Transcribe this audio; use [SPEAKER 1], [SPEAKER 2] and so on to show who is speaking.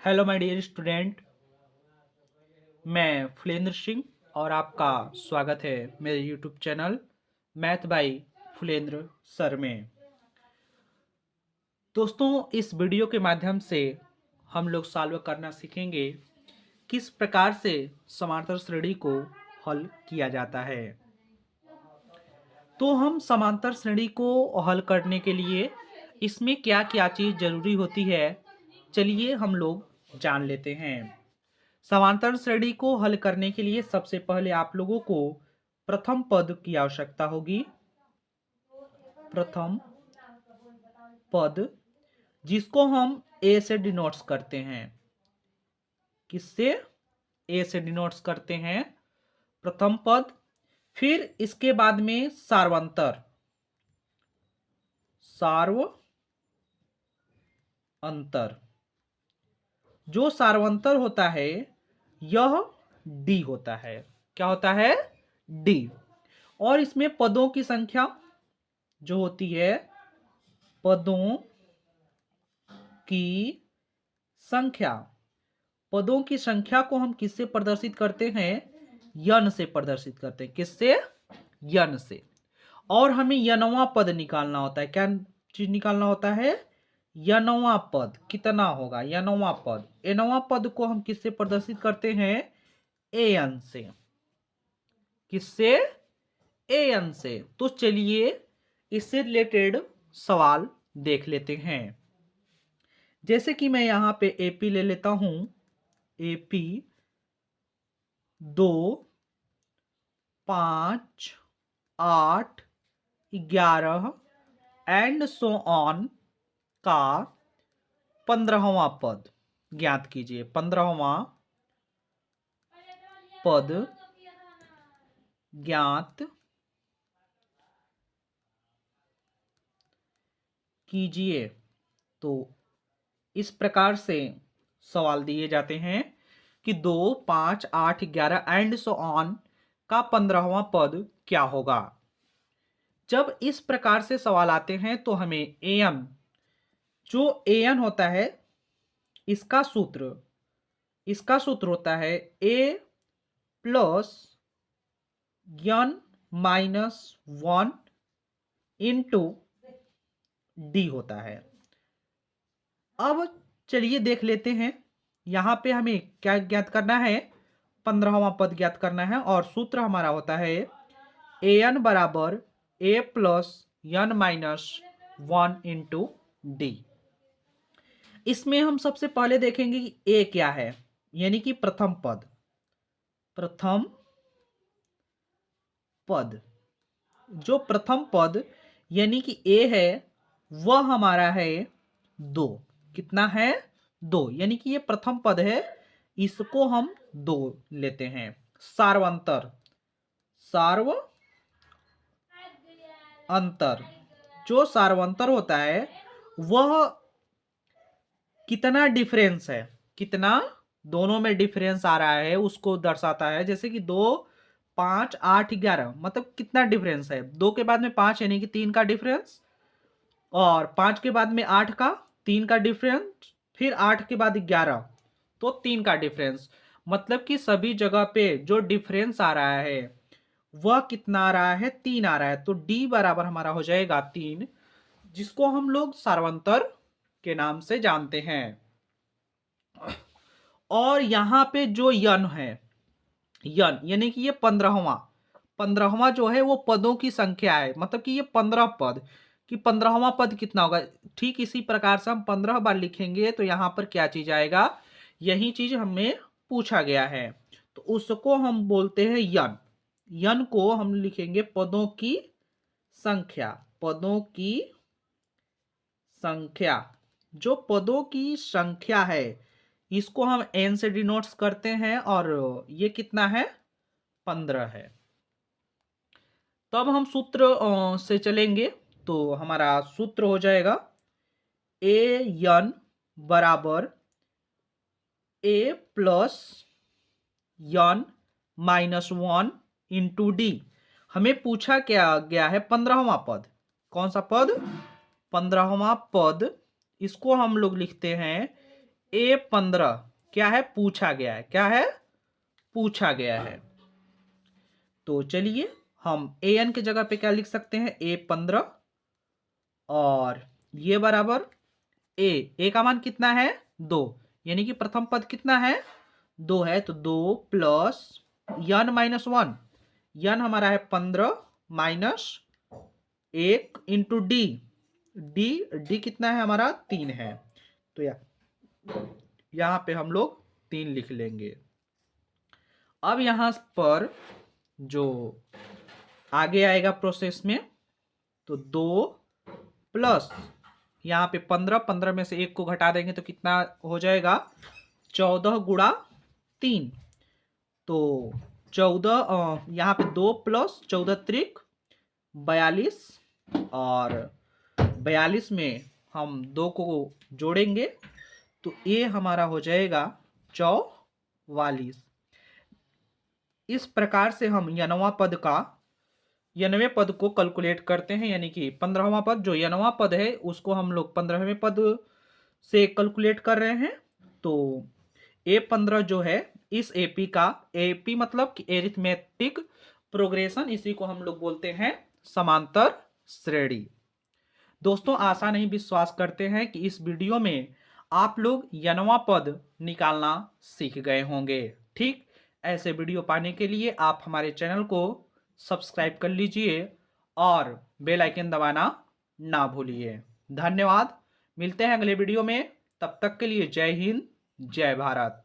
[SPEAKER 1] Hello my dear student. मैं फुलेंद्र सिंह और आपका स्वागत है मेरे YouTube channel math bye Phulendra sir में। दोस्तों, इस वीडियो के माध्यम से हम लोग सॉल्व करना सीखेंगे किस प्रकार से समांतर श्रेणी को हल किया जाता है। तो हम समांतर श्रेणी को हल करने के लिए इसमें क्या क्या चीज़ जरूरी होती है, चलिए हम लोग जान लेते हैं। समांतर श्रेणी को हल करने के लिए सबसे पहले आप लोगों को प्रथम पद की आवश्यकता होगी। प्रथम पद, जिसको हम ए से डिनोट्स करते हैं। किससे? ए से डिनोट्स करते हैं प्रथम पद। फिर इसके बाद में सार्वंतर, अंतर। जो सार्वंतर होता है यह डी होता है। क्या होता है? डी। और इसमें पदों की संख्या जो होती है, पदों की संख्या, पदों की संख्या को हम किससे प्रदर्शित करते हैं? यन से प्रदर्शित करते हैं। किससे? यन से। और हमें यनवा पद निकालना होता है। क्या चीज निकालना होता है? यनवा पद कितना होगा? यनवा पद। एनवा पद को हम किससे प्रदर्शित करते हैं? एन से। किससे? एन से। तो चलिए इससे रिलेटेड सवाल देख लेते हैं। जैसे कि मैं यहां पे एपी ले लेता हूं। एपी 2, 5, 8, 11 एंड सो ऑन का 15वां पद ज्ञात कीजिए। 15वां पद ज्ञात कीजिए। तो इस प्रकार से सवाल दिए जाते हैं कि 2, 5, 8, 11 एंड सो ऑन का 15वां पद क्या होगा। जब इस प्रकार से सवाल आते हैं तो हमें एन, जो एन होता है, इसका सूत्र होता है A plus N minus 1 into D होता है। अब चलिए देख लेते हैं। यहां पे हमें क्या ज्ञात करना है? 15वां पद ज्ञात करना है और सूत्र हमारा होता है ए एन बराबर A plus N minus 1 into D. इसमें हम सबसे पहले देखेंगे कि ए क्या है, यानी कि प्रथम पद। प्रथम पद, जो प्रथम पद यानी कि ए है, वह हमारा है 2। कितना है? 2। यानी कि ये प्रथम पद है, इसको हम 2 लेते हैं। सार्वंतर, अंतर, जो सार्वंतर होता है वह कितना डिफरेंस है, कितना दोनों में डिफरेंस आ रहा है उसको दर्शाता है। जैसे कि 2, 5, 8, 11, मतलब कितना डिफरेंस है। 2 के बाद में 5 यानी कि 3 का डिफरेंस, और 5 के बाद में 8 का 3 का डिफरेंस, फिर 8 के बाद 11 तो 3 का डिफरेंस। मतलब कि सभी जगह पे जो डिफरेंस आ रहा है वह कितना आ रहा है? 3 आ रहा है। तो डी बराबर हमारा हो जाएगा 3, जिसको हम लोग सार्वंतर के नाम से जानते हैं। और यहां पे जो यन है, यन यानी कि ये 15वां जो है वो पदों की संख्या है। मतलब कि ये 15 पद, कि 15वां पद कितना होगा। ठीक इसी प्रकार से हम 15 बार लिखेंगे तो यहां पर क्या चीज आएगा, यही चीज हमें पूछा गया है। तो उसको हम बोलते हैं यन। यन को हम लिखेंगे पदों की संख्या। पदों की संख्या, जो पदों की संख्या है इसको हम एन से डिनोट्स करते हैं, और ये कितना है? 15 है। तो अब हम सूत्र से चलेंगे। तो हमारा सूत्र हो जाएगा ए एन बराबर A plus N minus 1 into D. हमें पूछा क्या गया है? 15वां पद। कौन सा पद? 15वां पद। इसको हम लोग लिखते हैं A15 क्या है, पूछा गया है, क्या है, पूछा गया है। तो चलिए हम an की जगह पे क्या लिख सकते हैं, A15 और ये बराबर a का मान कितना है, 2, यानी कि प्रथम पद कितना है, 2 है, तो 2 प्लस n माइनस 1, n हमारा है 15 माइनस 1 इंटू डी, डी कितना है हमारा, 3 है, तो यहाँ पे हम लोग 3 लिख लेंगे। अब यहाँ पर जो आगे आएगा प्रोसेस में, तो 2 प्लस यहाँ पे 15 में से 1 को घटा देंगे तो कितना हो जाएगा, 14 गुणा 3, तो 14 यहाँ पे 2 प्लस 14 त्रिक 42, और 42 में हम 2 को जोड़ेंगे तो ये हमारा हो जाएगा 44। इस प्रकार से हम यनवें पद को कैलकुलेट करते हैं, यानी कि 15वां पद जो यनवां पद है उसको हम लोग 15वें पद से कैलकुलेट कर रहे हैं। तो A15 जो है इस एपी का, एपी मतलब कि एरिथमेटिक प्रोग्रेशन, इसी को हम लोग बोलते हैं समांतर श्रेणी। दोस्तों आशा नहीं विश्वास करते हैं कि इस वीडियो में आप लोग यनवां पद निकालना सीख गए होंगे। ठीक, ऐसे वीडियो पाने के लिए आप हमारे चैनल को सब्सक्राइब कर लीजिए और बेल आइकन दबाना ना भूलिए। धन्यवाद, मिलते हैं अगले वीडियो में, तब तक के लिए जय हिंद, जय भारत।